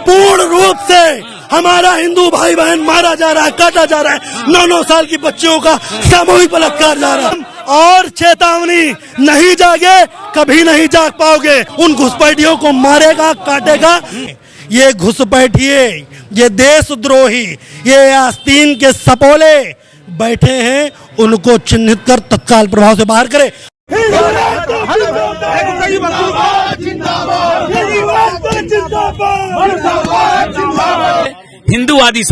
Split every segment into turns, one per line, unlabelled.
पूर्ण रूप से हमारा हिंदू भाई बहन मारा जा रहा है, काटा जा रहा है। 9-9 साल की बच्चियों का सामूहिक बलात्कार जा रहा है। और चेतावनी, नहीं जागे कभी नहीं जाग पाओगे। उन घुसपैठियों को मारेगा, काटेगा। ये घुसपैठिए, ये देशद्रोही, ये आस्तीन के सपोले बैठे हैं, उनको चिन्हित कर तत्काल प्रभाव से बाहर करे।
हिंदूवादी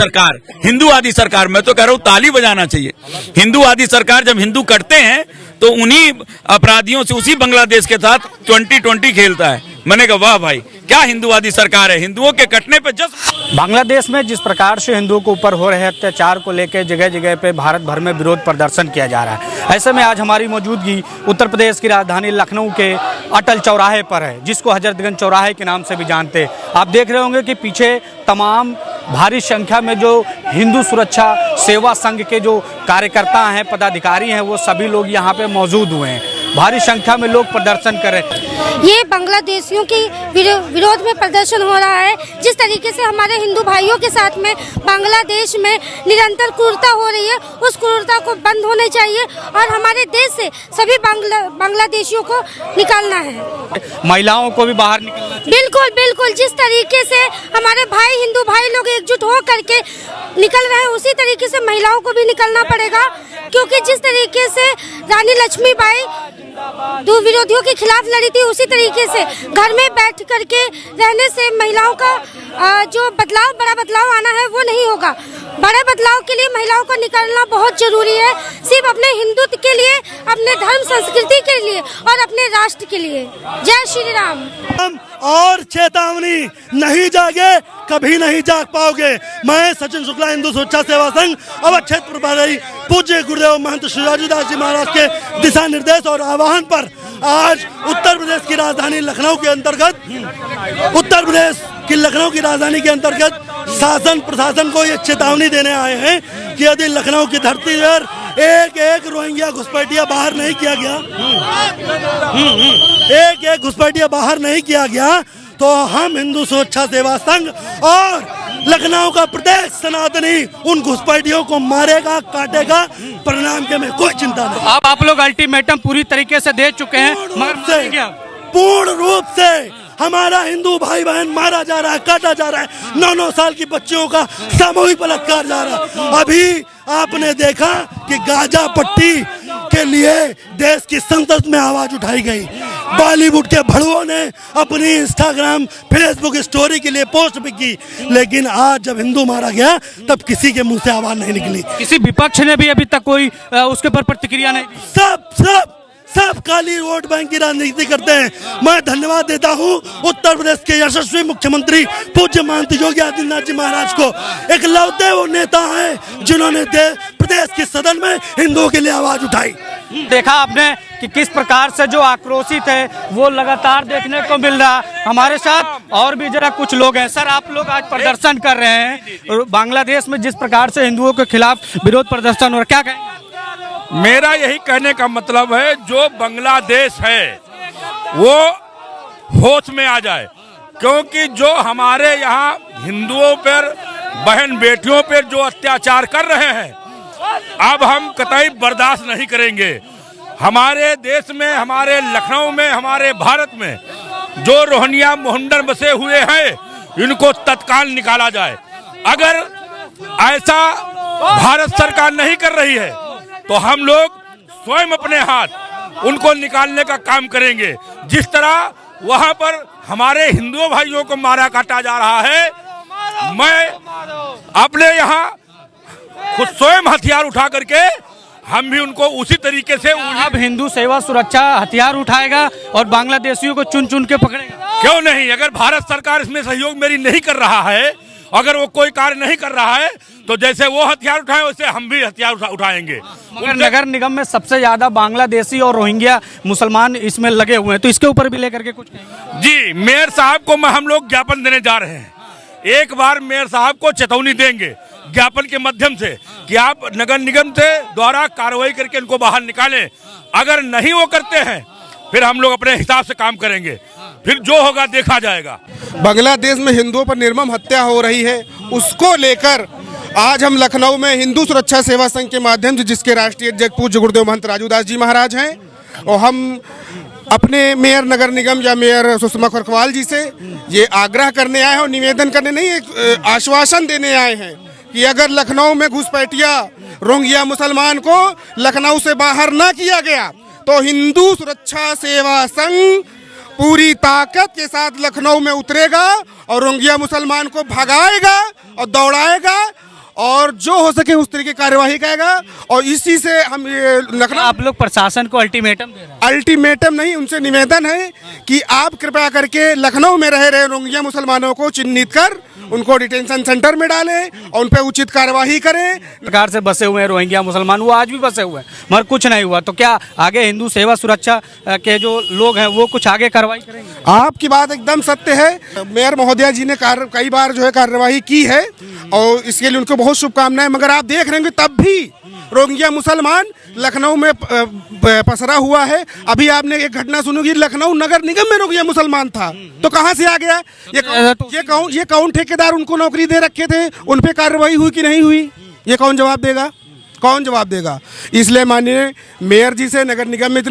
सरकार, मैं तो कह रहा हूँ ताली बजाना चाहिए। हिंदूवादी सरकार जब हिंदू कटते हैं तो उन्हीं अपराधियों से, उसी बांग्लादेश के साथ 2020 खेलता है। मैंने कहा वाह भाई, क्या हिंदूवादी सरकार है। हिंदुओं के कटने पे
बांग्लादेश में जिस प्रकार से हिंदुओं के ऊपर हो रहे अत्याचार को लेकर जगह जगह पे भारत भर में विरोध प्रदर्शन किया जा रहा है। ऐसे में आज हमारी मौजूदगी उत्तर प्रदेश की राजधानी लखनऊ के अटल चौराहे पर है, जिसको हजरतगंज चौराहे के नाम से भी जानते हैं। आप देख रहे होंगे कि पीछे तमाम भारी संख्या में जो हिंदू सुरक्षा सेवा संघ के जो कार्यकर्ता हैं, पदाधिकारी हैं, वो सभी लोग यहाँ पे मौजूद हुए हैं। भारी संख्या में लोग प्रदर्शन कर रहे हैं।
ये बांग्लादेशियों के विरोध में प्रदर्शन हो रहा है। जिस तरीके से हमारे हिंदू भाइयों के साथ में बांग्लादेश में निरंतर क्रूरता हो रही है, उस क्रूरता को बंद होने चाहिए और हमारे देश से सभी बांग्लादेशियों को निकालना है।
महिलाओं को भी बाहर निकलना चाहिए।
बिल्कुल बिल्कुल, जिस तरीके से हमारे भाई हिंदू भाई लोग एकजुट हो करके निकल रहे हैं, उसी तरीके से महिलाओं को भी निकलना पड़ेगा। क्योंकि जिस तरीके से रानी लक्ष्मीबाई दो विरोधियों के खिलाफ लड़ी थी, उसी तरीके से घर में बैठ करके रहने से महिलाओं का जो बड़ा बदलाव आना है वो नहीं होगा। बड़े बदलाव के लिए महिलाओं को निकलना बहुत जरूरी है, सिर्फ अपने हिंदुत्व के लिए, अपने धर्म संस्कृति के लिए और अपने राष्ट्र के लिए। जय श्री राम।
और चेतावनी, नहीं जागे कभी नहीं जाग पाओगे। मैं सचिन शुक्ला, हिंदू सुरक्षा सेवा संघ अवध क्षेत्र प्रभारी पूज्य गुरुदेव महंत शिवाजीदास जी महाराज के दिशा निर्देश और आह्वान पर आज उत्तर प्रदेश की राजधानी लखनऊ के अंतर्गत शासन प्रशासन को ये चेतावनी देने आए हैं कि यदि लखनऊ की धरती पर एक रोहिंग्या घुसपैठिया बाहर नहीं किया गया, तो हम हिंदू सुरक्षा सेवा संघ और लखनऊ का प्रत्येक सनातनी उन घुसपैठियों को मारेगा, काटेगा। परिणाम के में कोई चिंता नहीं।
आप लोग अल्टीमेटम पूरी तरीके से दे चुके हैं, मगर
पूर्ण रूप से हमारा हिंदू भाई बहन मारा जा रहा है, काटा जा रहा है। 9-9 साल की बच्चियों का सामूहिक बलात्कार जा रहा है। अभी आपने देखा कि गाजा पट्टी के लिए देश की संसद में आवाज उठाई गई। बॉलीवुड के भड़ुओं ने अपनी इंस्टाग्राम फेसबुक स्टोरी के लिए पोस्ट भी की, लेकिन आज जब हिंदू मारा गया तब किसी के मुंह से आवाज नहीं निकली।
किसी विपक्ष ने भी अभी तक कोई उसके ऊपर प्रतिक्रिया नहीं।
सब काली वोट बैंक की राजनीति करते हैं। मैं धन्यवाद देता हूं उत्तर प्रदेश के यशस्वी मुख्यमंत्री पूज्य महंत योगी आदित्यनाथ जी महाराज को। इकलौते वो नेता हैं जिन्होंने प्रदेश के सदन में हिंदुओं के लिए आवाज उठाई।
देखा आपने कि किस प्रकार से जो आक्रोशित है वो लगातार देखने को मिल रहा। हमारे साथ और भी जरा कुछ लोग हैं। सर, आप लोग आज प्रदर्शन कर रहे हैं बांग्लादेश में, जिस प्रकार से हिंदुओं के खिलाफ विरोध प्रदर्शन और क्या कहेंगे?
मेरा यही कहने का मतलब है, जो बांग्लादेश है वो होश में आ जाए, क्योंकि जो हमारे यहाँ हिंदुओं पर, बहन बेटियों पर जो अत्याचार कर रहे हैं, अब हम कतई बर्दाश्त नहीं करेंगे। हमारे देश में, हमारे लखनऊ में, हमारे भारत में जो रोहिंग्या मुंडन बसे हुए हैं, इनको तत्काल निकाला जाए। अगर ऐसा भारत सरकार नहीं कर रही है तो हम लोग स्वयं अपने हाथ उनको निकालने का काम करेंगे। जिस तरह वहां पर हमारे हिंदू भाइयों को मारा काटा जा रहा है, मैं अपने यहाँ खुद स्वयं हथियार उठा करके हम भी उनको उसी तरीके से।
अब हिंदू सेवा सुरक्षा हथियार उठाएगा और बांग्लादेशियों को चुन चुन के पकड़ेगा?
क्यों नहीं। अगर भारत सरकार इसमें सहयोग मेरी नहीं कर रहा है, अगर वो कोई कार्य नहीं कर रहा है, तो जैसे वो हथियार उठाए वैसे हम भी हथियार उठाएंगे।
मगर नगर निगम में सबसे ज्यादा बांग्लादेशी और रोहिंग्या मुसलमान इसमें लगे हुए हैं, तो इसके ऊपर भी लेकर के कुछ
जी, मेयर साहब को हम लोग ज्ञापन देने जा रहे हैं। एक बार मेयर साहब को चेतावनी देंगे ज्ञापन के माध्यम से कि आप नगर निगम से द्वारा कार्रवाई करके इनको बाहर निकालें। अगर नहीं वो करते हैं फिर हम लोग अपने हिसाब से काम करेंगे, फिर जो होगा देखा जाएगा।
बांग्लादेश में हिंदुओं पर निर्मम हत्या हो रही है, उसको लेकर आज हम लखनऊ में हिंदू सुरक्षा सेवा संघ के माध्यम से, जिसके राष्ट्रीय अध्यक्ष पूज्य गुरुदेव महंत राजूदास जी महाराज हैं, और हम अपने मेयर नगर निगम या मेयर सुषमा खरकवाल जी से ये आग्रह करने आए हैं और निवेदन करने नहीं, एक आश्वासन देने आए हैं कि अगर लखनऊ में घुसपैठिया रोहिंग्या मुसलमान को लखनऊ से बाहर ना किया गया तो हिंदू सुरक्षा सेवा संघ पूरी ताकत के साथ लखनऊ में उतरेगा और रोहिंग्या मुसलमान को भगाएगा और दौड़ाएगा और जो हो सके उस तरीके की कार्यवाही करेगा। और इसी से हम ये लखनऊ,
आप लोग प्रशासन को अल्टीमेटम दे रहे हैं?
अल्टीमेटम नहीं, उनसे निवेदन है कि आप कृपया करके लखनऊ में रह रहे रोहिंग्या मुसलमानों को चिन्हित कर उनको डिटेंशन सेंटर में डालें और उन पर उचित कार्यवाही करें।
प्रकार से बसे हुए हैं रोहिंग्या मुसलमान, वो आज भी बसे हुए हैं मगर कुछ नहीं हुआ, तो क्या आगे हिंदू सेवा सुरक्षा के जो लोग हैं वो कुछ आगे कार्रवाई करेंगे?
आपकी बात एकदम सत्य है। मेयर महोदया जी ने कई बार जो है कार्यवाही की है और इसके लिए उनको बहुत शुभकामनाएं, मगर आप देख रहे होंगे तब भी रोहिंग्या मुसलमान लखनऊ में पसरा हुआ है। अभी आपने एक घटना सुनी कि लखनऊ नगर निगम में रोहिंग्या मुसलमान था, तो कहाँ से आ गया? ये कौन ठेकेदार उनको नौकरी दे रखे थे? उन पे कार्रवाई हुई कि नहीं हुई? ये कौन जवाब देगा? कौन जवाब देगा? इसलिए माननीय मेयर जी से, नगर निगम में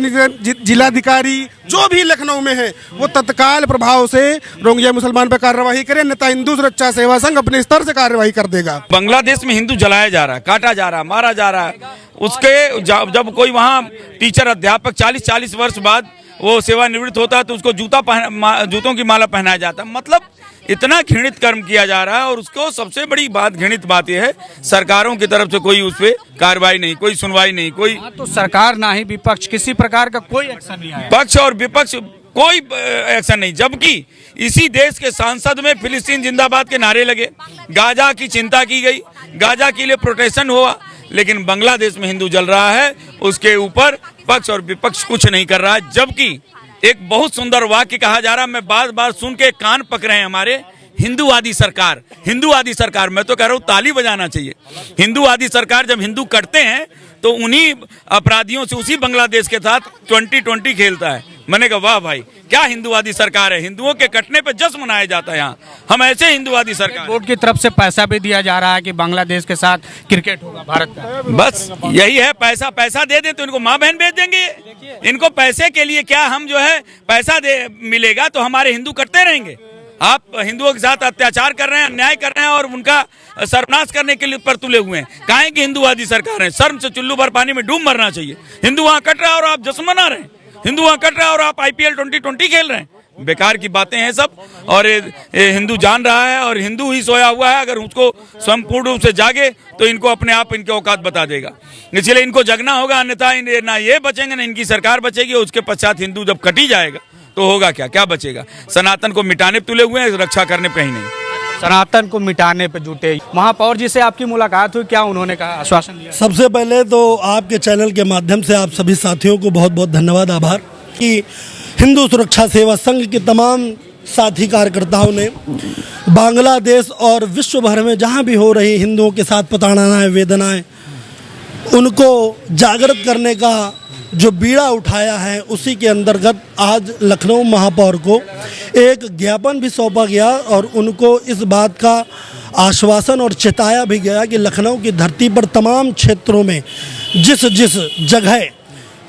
जिलाधिकारी जो भी लखनऊ में है वो तत्काल प्रभाव से रोहिंग्या मुसलमान पर कार्रवाई करें, अन्यथा हिंदू सुरक्षा सेवा संघ अपने स्तर से कार्रवाई कर देगा।
बांग्लादेश में हिंदू जलाया जा रहा है, काटा जा रहा है, मारा जा रहा है। उसके जब कोई वहाँ टीचर अध्यापक 40-40 वर्ष बाद वो सेवानिवृत्त होता है तो उसको जूतों की माला पहनाया जाता है। मतलब इतना घृणित कर्म किया जा रहा है। और उसको सबसे बड़ी बात, घृणित बात यह है, सरकारों की तरफ से कोई उस पर कार्रवाई नहीं, कोई सुनवाई नहीं, कोई
तो सरकार ना ही विपक्ष, किसी प्रकार का कोई एक्शन नहीं आया।
पक्ष और विपक्ष कोई एक्शन नहीं, जबकि इसी देश के संसद में फिलिस्तीन जिंदाबाद के नारे लगे, गाजा की चिंता की गई, गाजा के लिए प्रोटेस्ट हुआ, लेकिन बांग्लादेश में हिंदू जल रहा है, उसके ऊपर पक्ष और विपक्ष कुछ नहीं कर रहा है। जबकि एक बहुत सुंदर वाक्य कहा जा रहा है, मैं बार बार सुन के कान पकड़े हैं हमारे, हिंदूवादी सरकार, हिंदूवादी सरकार। मैं तो कह रहा हूँ ताली बजाना चाहिए। हिंदूवादी सरकार जब हिंदू कटते हैं तो उन्हीं अपराधियों से, उसी बांग्लादेश के साथ 2020 खेलता है। मैंने कहा वाह भाई, क्या हिंदूवादी सरकार है। हिंदुओं के कटने पे जश्न मनाया जाता है यहाँ। हम ऐसे हिंदूवादी सरकार।
बोर्ड की तरफ से पैसा भी दिया जा रहा है कि बांग्लादेश के साथ क्रिकेट होगा भारत का।
बस यही है, पैसा दे दें तो इनको माँ बहन भेज देंगे। इनको पैसे के लिए क्या, हम जो है पैसा मिलेगा तो हमारे हिंदू करते रहेंगे। आप हिंदुओं के साथ अत्याचार कर रहे हैं, अन्याय कर रहे हैं और उनका सर्वनाश करने के लिए पर तुले हुए हैं। काहे की हिंदूवादी सरकार है? शर्म से चुल्लू भर पानी में डूब मरना चाहिए। हिंदू वहाँ कट रहा है और आप जश्न मना रहे हैं। हिंदू वहाँ कट रहा है और आप IPL 2020 खेल रहे हैं। बेकार की बातें हैं सब। और ये हिंदू जान रहा है और हिंदू ही सोया हुआ है। अगर उसको स्वयं पूर्ण रूप से जागे तो इनको अपने आप इनके औकात बता देगा। इसलिए इनको जगना होगा, अन्यथा ना ये बचेंगे ना इनकी सरकार बचेगी। उसके पश्चात हिंदू जब कटी जाएगा तो होगा क्या बचेगा? सनातन को मिटाने तुले हुए हैं, रक्षा करने पे ही नहीं।
सनातन को मिटाने पे जुटे। महापौर जी से आपकी मुलाकात हुई, क्या उन्होंने कहा, आश्वासन दिया?
सबसे पहले तो आपके चैनल के माध्यम से आप सभी साथियों को बहुत बहुत धन्यवाद, आभार कि हिंदू सुरक्षा सेवा संघ के तमाम साथी कार्यकर्ताओं ने बांग्लादेश और विश्व भर में जहां भी हो रही हिंदुओं के साथ प्रताड़नाएं, वेदनाएं, उनको जागृत करने का जो बीड़ा उठाया है, उसी के अंतर्गत आज लखनऊ महापौर को एक ज्ञापन भी सौंपा गया और उनको इस बात का आश्वासन और चेताया भी गया कि लखनऊ की धरती पर तमाम क्षेत्रों में जिस जगह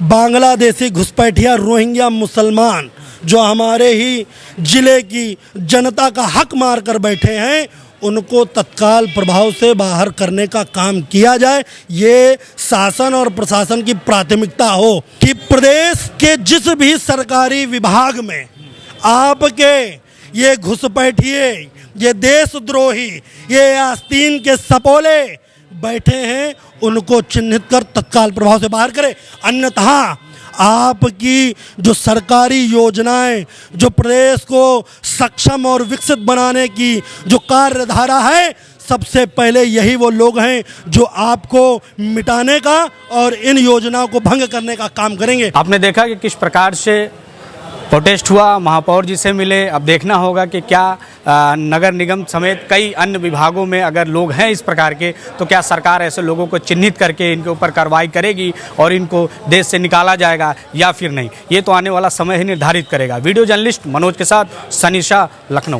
बांग्लादेशी घुसपैठिया रोहिंग्या मुसलमान जो हमारे ही जिले की जनता का हक मार कर बैठे हैं, उनको तत्काल प्रभाव से बाहर करने का काम किया जाए। ये शासन और प्रशासन की प्राथमिकता हो कि प्रदेश के जिस भी सरकारी विभाग में आपके ये घुसपैठिए, ये देशद्रोही, ये आस्तीन के सपोले बैठे हैं, उनको चिन्हित कर तत्काल प्रभाव से बाहर करें। अन्यथा आपकी जो सरकारी योजनाएं, जो प्रदेश को सक्षम और विकसित बनाने की जो कार्यधारा है, सबसे पहले यही वो लोग हैं जो आपको मिटाने का और इन योजनाओं को भंग करने का काम करेंगे।
आपने देखा कि किस प्रकार से प्रोटेस्ट हुआ, महापौर जी से मिले। अब देखना होगा कि क्या नगर निगम समेत कई अन्य विभागों में अगर लोग हैं इस प्रकार के, तो क्या सरकार ऐसे लोगों को चिन्हित करके इनके ऊपर कार्रवाई करेगी और इनको देश से निकाला जाएगा या फिर नहीं, ये तो आने वाला समय ही निर्धारित करेगा। वीडियो जर्नलिस्ट मनोज के साथ सनी शाह, लखनऊ।